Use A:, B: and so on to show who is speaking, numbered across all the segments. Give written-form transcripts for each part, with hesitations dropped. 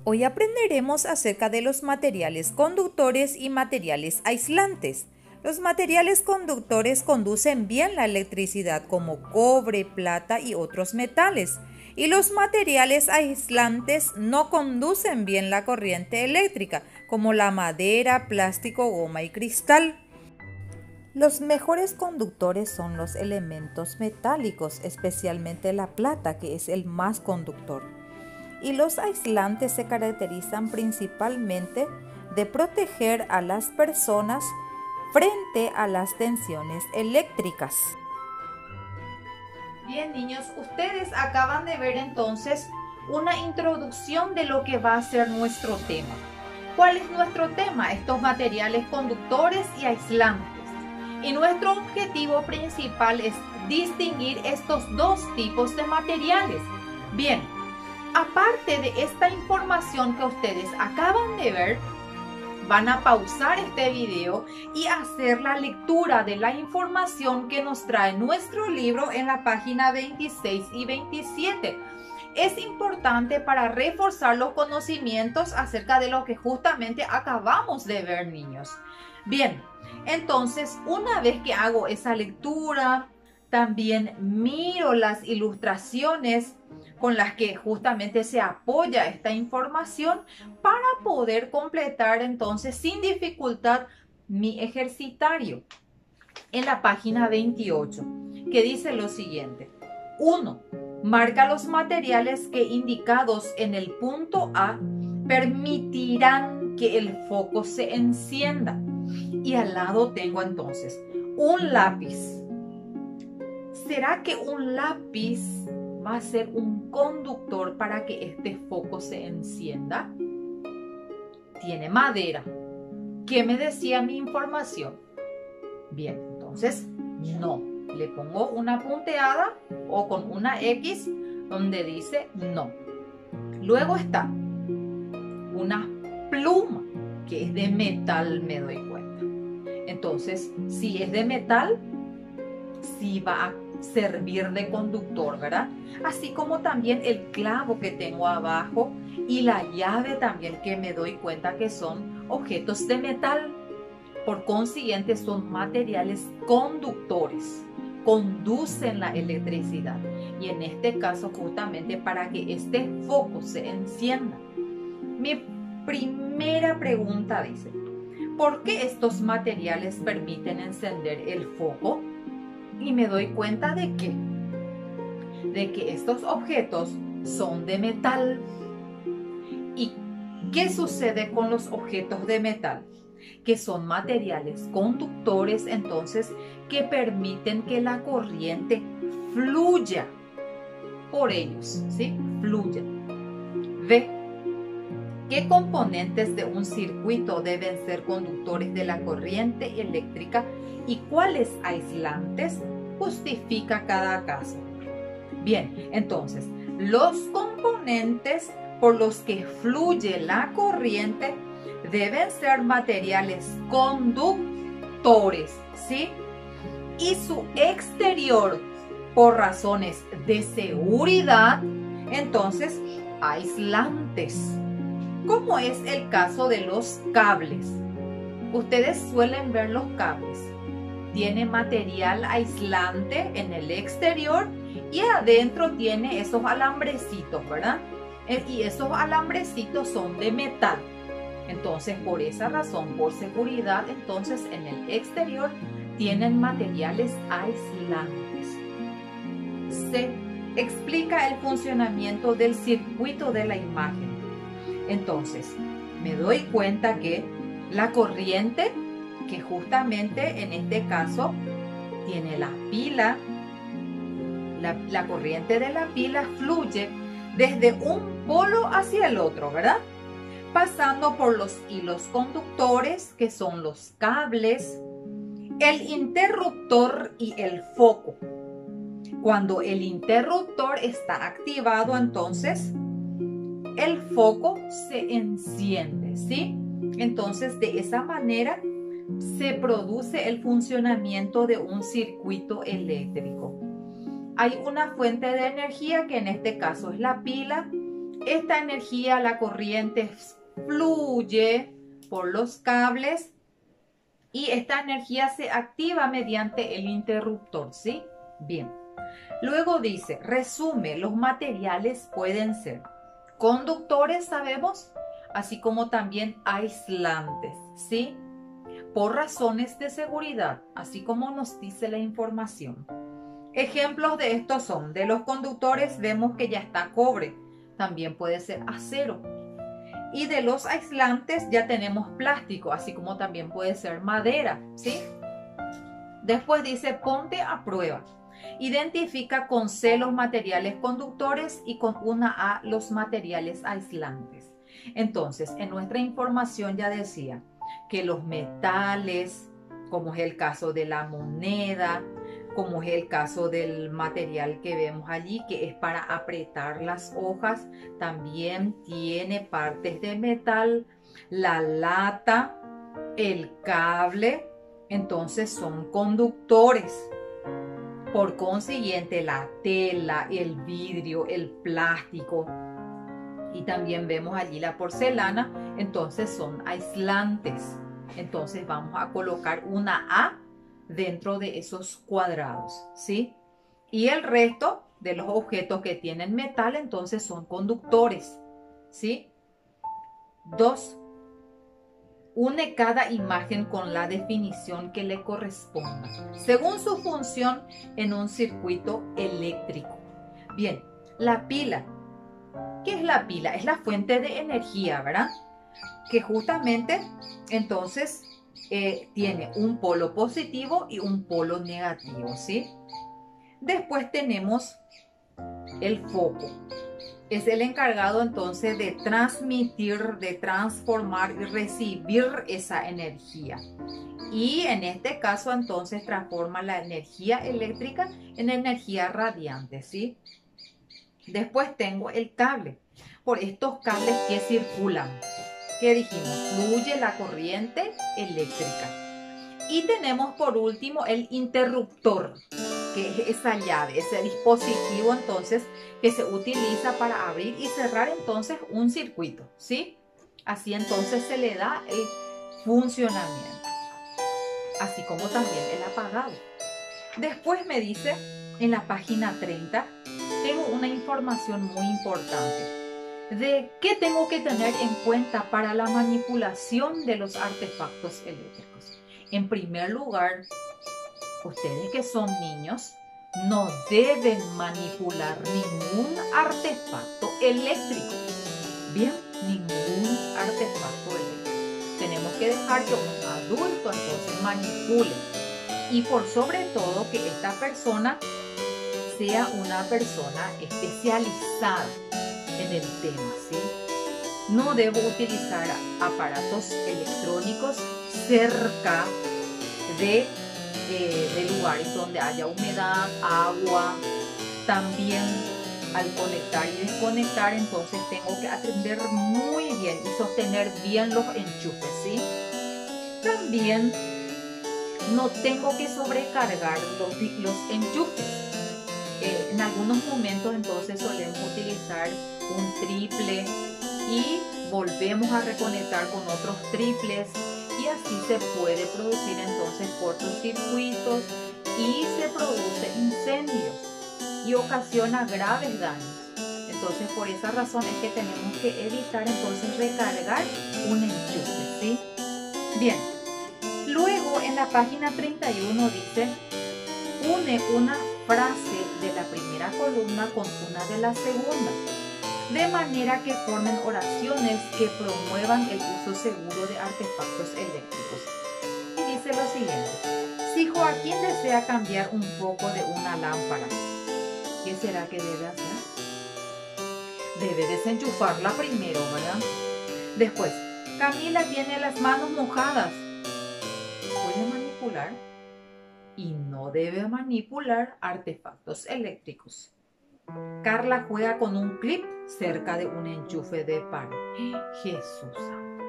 A: Hoy aprenderemos acerca de los materiales conductores y materiales aislantes. Los materiales conductores conducen bien la electricidad como cobre, plata y otros metales, y los materiales aislantes no conducen bien la corriente eléctrica como la madera, plástico, goma y cristal. Los mejores conductores son los elementos metálicos, especialmente la plata, que es el más conductor. Y los aislantes se caracterizan principalmente de proteger a las personas frente a las tensiones eléctricas.
B: Bien, niños, ustedes acaban de ver entonces una introducción de lo que va a ser nuestro tema. ¿Cuál es nuestro tema? Estos materiales conductores y aislantes. Y nuestro objetivo principal es distinguir estos dos tipos de materiales. Bien, aparte de esta información que ustedes acaban de ver, van a pausar este video y hacer la lectura de la información que nos trae nuestro libro en la página 26 y 27. Es importante para reforzar los conocimientos acerca de lo que justamente acabamos de ver, niños. Bien, entonces una vez que hago esa lectura, también miro las ilustraciones con las que justamente se apoya esta información para poder completar entonces sin dificultad mi ejercitario en la página 28, que dice lo siguiente. 1. Marca los materiales que indicados en el punto A permitirán que el foco se encienda. Y al lado tengo entonces un lápiz. ¿Será que un lápiz va a ser un conductor para que este foco se encienda? Tiene madera. ¿Qué me decía mi información? Bien, entonces no. Le pongo una punteada o con una X donde dice no. Luego está una pluma que es de metal, me doy cuenta. Entonces, si es de metal, sí va a servir de conductor, ¿verdad? Así como también el clavo que tengo abajo y la llave también, que me doy cuenta que son objetos de metal. Por consiguiente, son materiales conductores, conducen la electricidad. Y en este caso, justamente para que este foco se encienda. Mi primera pregunta dice, ¿por qué estos materiales permiten encender el foco? Y me doy cuenta de que estos objetos son de metal. ¿Y qué sucede con los objetos de metal? Que son materiales conductores, entonces, que permiten que la corriente fluya por ellos, ¿sí? Fluya. Ve. ¿Qué componentes de un circuito deben ser conductores de la corriente eléctrica y cuáles aislantes justifica cada caso? Bien, entonces, los componentes por los que fluye la corriente deben ser materiales conductores, ¿sí? Y su exterior, por razones de seguridad, entonces, aislantes. ¿Cómo es el caso de los cables? Ustedes suelen ver los cables. Tiene material aislante en el exterior y adentro tiene esos alambrecitos, ¿verdad? Y esos alambrecitos son de metal. Entonces, por esa razón, por seguridad, entonces en el exterior tienen materiales aislantes. Se explica el funcionamiento del circuito de la imagen. Entonces, me doy cuenta que la corriente, que justamente en este caso tiene la pila, la corriente de la pila fluye desde un polo hacia el otro, ¿verdad? Pasando por los hilos conductores, que son los cables, el interruptor y el foco. Cuando el interruptor está activado, entonces el foco se enciende, ¿sí? Entonces, de esa manera se produce el funcionamiento de un circuito eléctrico. Hay una fuente de energía que en este caso es la pila Esta energía, la corriente, fluye por los cables y esta energía se activa mediante el interruptor, ¿sí? Bien. Luego dice, resume, los materiales pueden ser conductores, sabemos, así como también aislantes, ¿sí? Por razones de seguridad, así como nos dice la información. Ejemplos de estos son, de los conductores vemos que ya está cobre, también puede ser acero. Y de los aislantes ya tenemos plástico, así como también puede ser madera, ¿sí? Después dice, ponte a prueba. Identifica con C los materiales conductores y con una A los materiales aislantes. Entonces, en nuestra información ya decía que los metales, como es el caso de la moneda, como es el caso del material que vemos allí, que es para apretar las hojas, también tiene partes de metal, la lata, el cable, entonces son conductores. Por consiguiente, la tela, el vidrio, el plástico y también vemos allí la porcelana, entonces son aislantes. Entonces vamos a colocar una A dentro de esos cuadrados, ¿sí? Y el resto de los objetos que tienen metal, entonces son conductores, ¿sí? 2. Une cada imagen con la definición que le corresponda, según su función en un circuito eléctrico. Bien, la pila. ¿Qué es la pila? Es la fuente de energía, ¿verdad? Que justamente, entonces, tiene un polo positivo y un polo negativo, ¿sí? Después tenemos el foco. Es el encargado entonces de transmitir, de transformar y recibir esa energía. Y en este caso entonces transforma la energía eléctrica en energía radiante, ¿sí? Después tengo el cable. Por estos cables que circulan, ¿qué dijimos? Fluye la corriente eléctrica. Y tenemos por último el interruptor, que es esa llave, ese dispositivo entonces que se utiliza para abrir y cerrar entonces un circuito, ¿sí? Así entonces se le da el funcionamiento, así como también el apagado. Después me dice en la página 30, tengo una información muy importante de qué tengo que tener en cuenta para la manipulación de los artefactos eléctricos. En primer lugar, ustedes que son niños no deben manipular ningún artefacto eléctrico. Bien, ningún artefacto eléctrico. Tenemos que dejar que un adulto entonces manipule. Y por sobre todo que esta persona sea una persona especializada en el tema, ¿sí? No debo utilizar aparatos electrónicos cerca de lugares donde haya humedad, agua. También al conectar y desconectar, entonces tengo que atender muy bien y sostener bien los enchufes, ¿sí? También no tengo que sobrecargar los enchufes. En algunos momentos entonces solemos utilizar un triple y volvemos a reconectar con otros triples y así se puede producir entonces cortocircuitos y se produce incendios y ocasiona graves daños. Entonces por esa razón es que tenemos que evitar entonces recargar un enchufe, ¿sí? Bien, luego en la página 31 dice, une una frase de la primera columna con una de la segunda, de manera que formen oraciones que promuevan el uso seguro de artefactos eléctricos. Y dice lo siguiente, si Joaquín desea cambiar un foco de una lámpara, ¿qué será que debe hacer? Debe desenchufarla primero, ¿verdad? Después, Camila tiene las manos mojadas. ¿Puede manipular? Y no debe manipular artefactos eléctricos. Carla juega con un clip cerca de un enchufe de par. Jesús santo.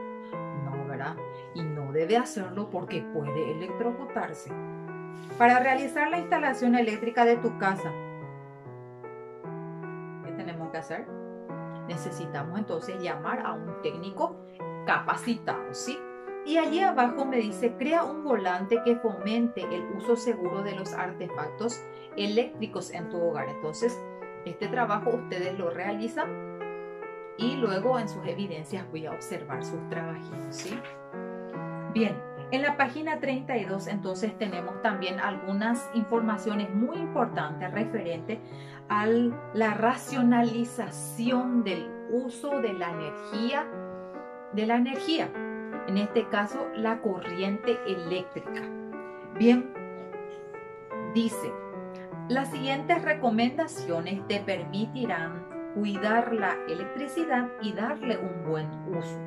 B: No, ¿verdad? Y no debe hacerlo porque puede electrocutarse. Para realizar la instalación eléctrica de tu casa, ¿qué tenemos que hacer? necesitamos entonces llamar a un técnico capacitado, ¿sí? Y allí abajo me dice, crea un volante que fomente el uso seguro de los artefactos eléctricos en tu hogar. Entonces, este trabajo ustedes lo realizan y luego en sus evidencias voy a observar sus trabajitos, ¿sí? Bien, en la página 32 entonces tenemos también algunas informaciones muy importantes referentes a la racionalización del uso de la energía, en este caso la corriente eléctrica. Bien, dice, las siguientes recomendaciones te permitirán cuidar la electricidad y darle un buen uso.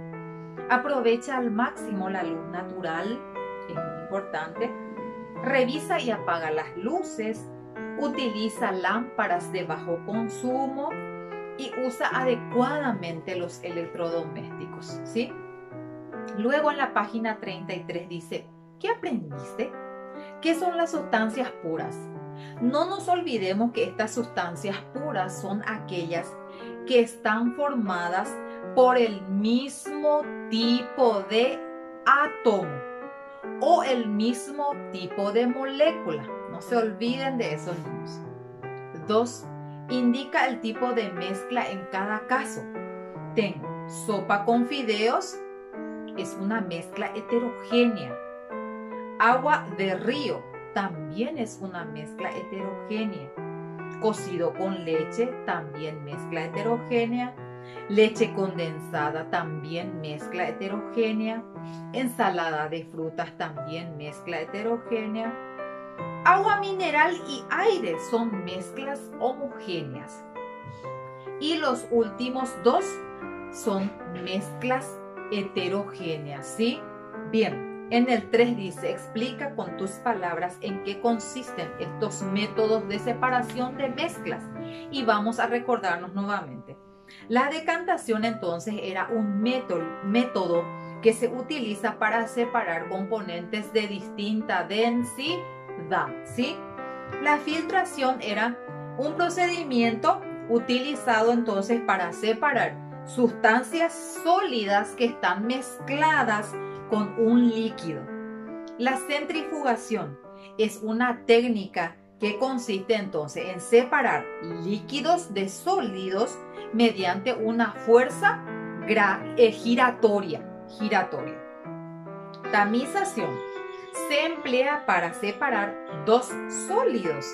B: Aprovecha al máximo la luz natural, es muy importante. Revisa y apaga las luces. Utiliza lámparas de bajo consumo y usa adecuadamente los electrodomésticos, ¿sí? Luego en la página 33 dice, ¿qué aprendiste? ¿Qué son las sustancias puras? No nos olvidemos que estas sustancias puras son aquellas que están formadas por el mismo tipo de átomo o el mismo tipo de molécula. No se olviden de eso, niños. 2. Indica el tipo de mezcla en cada caso. Tengo sopa con fideos, es una mezcla heterogénea. Agua de río también es una mezcla heterogénea. Cocido con leche, también mezcla heterogénea. Leche condensada, también mezcla heterogénea. Ensalada de frutas, también mezcla heterogénea. Agua mineral y aire son mezclas homogéneas. Y los últimos dos son mezclas heterogéneas, ¿sí? Bien, en el 3 dice, explica con tus palabras en qué consisten estos métodos de separación de mezclas. Y vamos a recordarnos nuevamente. La decantación entonces era un método que se utiliza para separar componentes de distinta densidad, ¿sí? La filtración era un procedimiento utilizado entonces para separar sustancias sólidas que están mezcladas con un líquido. La centrifugación es una técnica que consiste entonces en separar líquidos de sólidos mediante una fuerza giratoria. Tamización se emplea para separar dos sólidos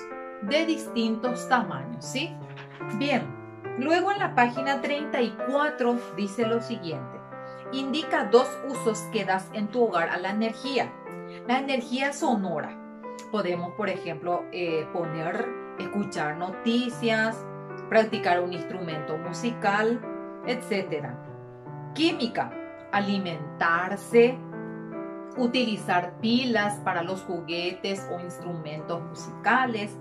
B: de distintos tamaños, ¿sí? Bien, luego en la página 34 dice lo siguiente. Indica dos usos que das en tu hogar a la energía. La energía sonora. Podemos, por ejemplo, escuchar noticias, practicar un instrumento musical, etc. Química, alimentarse, utilizar pilas para los juguetes o instrumentos musicales.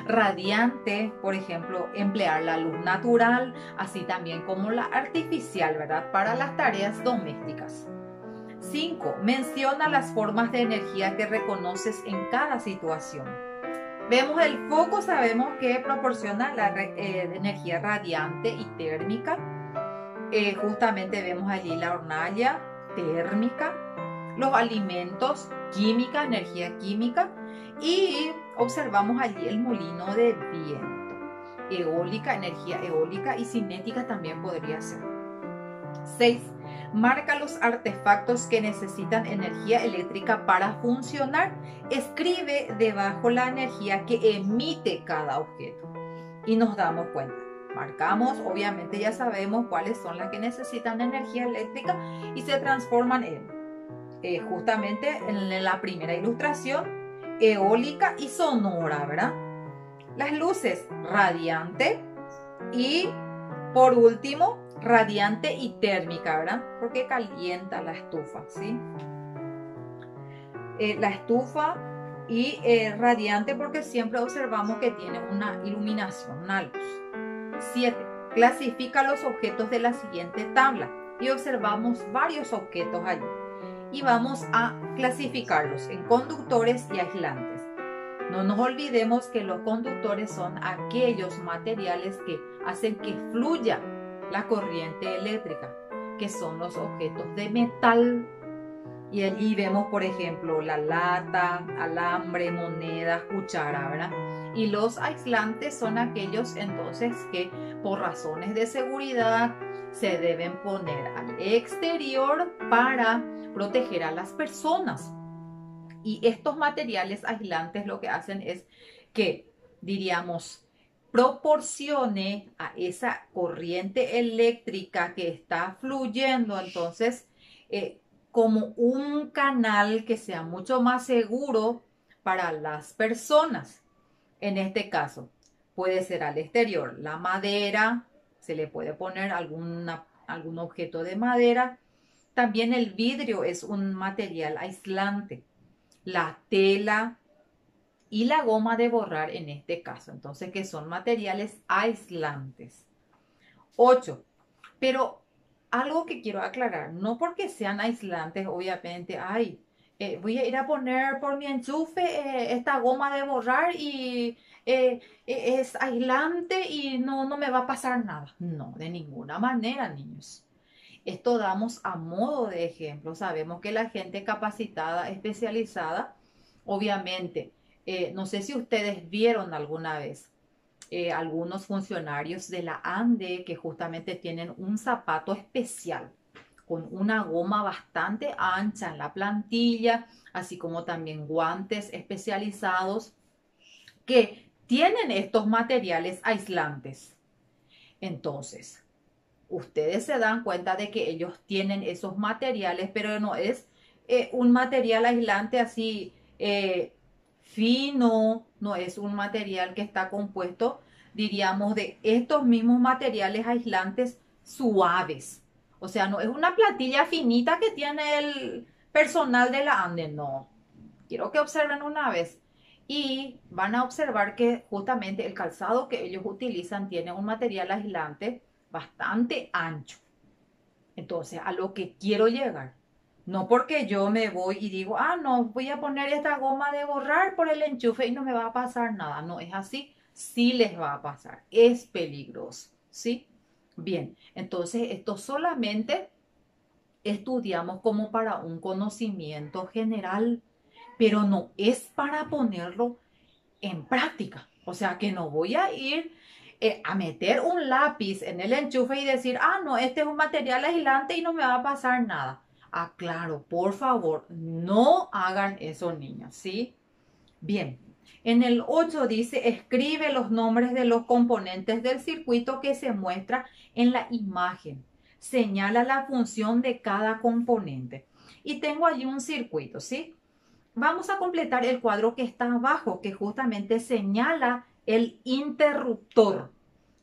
B: Radiante, por ejemplo, emplear la luz natural, así también como la artificial, ¿verdad? Para las tareas domésticas. 5. Menciona las formas de energía que reconoces en cada situación. Vemos el foco, sabemos que proporciona la energía radiante y térmica. Justamente vemos allí la hornalla térmica, los alimentos, química, energía química, y observamos allí el molino de viento. Eólica, energía eólica, y cinética también podría ser. 6. Marca los artefactos que necesitan energía eléctrica para funcionar. Escribe debajo la energía que emite cada objeto. Y nos damos cuenta. Marcamos, obviamente ya sabemos cuáles son las que necesitan energía eléctrica y se transforman en, justamente en la primera ilustración, eólica y sonora, ¿verdad? Las luces, radiante y, por último, radiante y térmica, ¿verdad? Porque calienta la estufa, ¿sí? La estufa y radiante porque siempre observamos que tiene una iluminación, una luz. 7. Clasifica los objetos de la siguiente tabla y observamos varios objetos allí. Y vamos a clasificarlos en conductores y aislantes. No nos olvidemos que los conductores son aquellos materiales que hacen que fluya la corriente eléctrica, que son los objetos de metal. Y allí vemos, por ejemplo, la lata, alambre, monedas, cuchara, ¿verdad? Y los aislantes son aquellos entonces que por razones de seguridad se deben poner al exterior para proteger a las personas. Y estos materiales aislantes lo que hacen es que, diríamos, proporcione a esa corriente eléctrica que está fluyendo, entonces, como un canal que sea mucho más seguro para las personas. En este caso, puede ser al exterior. La madera, se le puede poner algún objeto de madera. También el vidrio es un material aislante. La tela y la goma de borrar en este caso. Entonces, que son materiales aislantes. 8. Pero algo que quiero aclarar, no porque sean aislantes, obviamente, voy a ir a poner por mi enchufe esta goma de borrar y es aislante y no me va a pasar nada. No, de ninguna manera, niños. Esto damos a modo de ejemplo. Sabemos que la gente capacitada, especializada, obviamente, no sé si ustedes vieron alguna vez algunos funcionarios de la ANDE que justamente tienen un zapato especial con una goma bastante ancha en la plantilla, así como también guantes especializados que tienen estos materiales aislantes. Entonces, ustedes se dan cuenta de que ellos tienen esos materiales, pero no es un material aislante así fino, no es un material que está compuesto, diríamos, de estos mismos materiales aislantes suaves. O sea, no es una plantilla finita que tiene el personal de la ANDE, no. Quiero que observen una vez. Y van a observar que justamente el calzado que ellos utilizan tiene un material aislante bastante ancho. Entonces, a lo que quiero llegar, no porque yo me voy y digo, no, voy a poner esta goma de borrar por el enchufe y no me va a pasar nada. No es así, sí les va a pasar, es peligroso, ¿sí? Bien, entonces esto solamente estudiamos como para un conocimiento general, pero no es para ponerlo en práctica. O sea que no voy a ir a meter un lápiz en el enchufe y decir, no, este es un material aislante y no me va a pasar nada. Claro, por favor, no hagan eso, niños, ¿sí? Bien, en el 8 dice, escribe los nombres de los componentes del circuito que se muestra en la imagen. Señala la función de cada componente. Y tengo allí un circuito, ¿sí? Vamos a completar el cuadro que está abajo, que justamente señala el interruptor.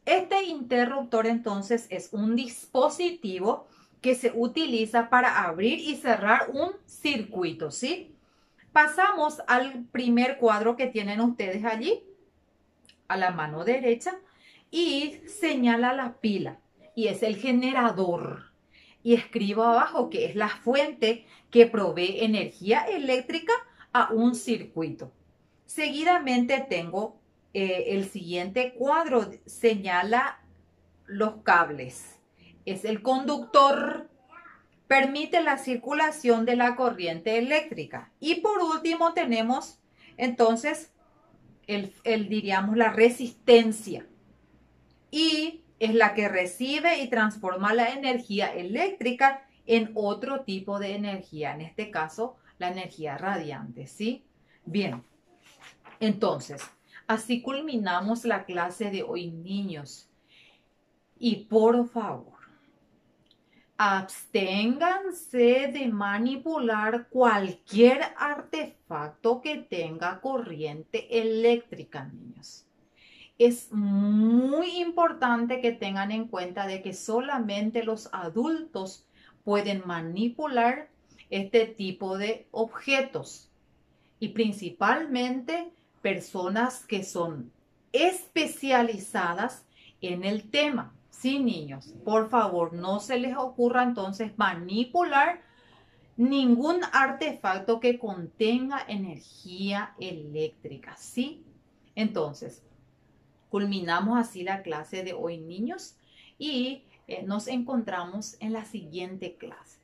B: Este interruptor entonces es un dispositivo que se utiliza para abrir y cerrar un circuito, ¿sí? Pasamos al primer cuadro que tienen ustedes allí, a la mano derecha, y señala la pila, y es el generador. Y escribo abajo que es la fuente que provee energía eléctrica a un circuito. Seguidamente tengo el siguiente cuadro, señala los cables. Es el conductor, permite la circulación de la corriente eléctrica. Y por último tenemos entonces diríamos la resistencia. Y es la que recibe y transforma la energía eléctrica en otro tipo de energía, en este caso la energía radiante, ¿sí? Bien, entonces, así culminamos la clase de hoy, niños. Y por favor, absténganse de manipular cualquier artefacto que tenga corriente eléctrica, niños. Es muy importante que tengan en cuenta de que solamente los adultos pueden manipular este tipo de objetos y principalmente personas que son especializadas en el tema. Sí, niños, por favor, no se les ocurra entonces manipular ningún artefacto que contenga energía eléctrica, ¿sí? Entonces, culminamos así la clase de hoy, niños, y Nos encontramos en la siguiente clase.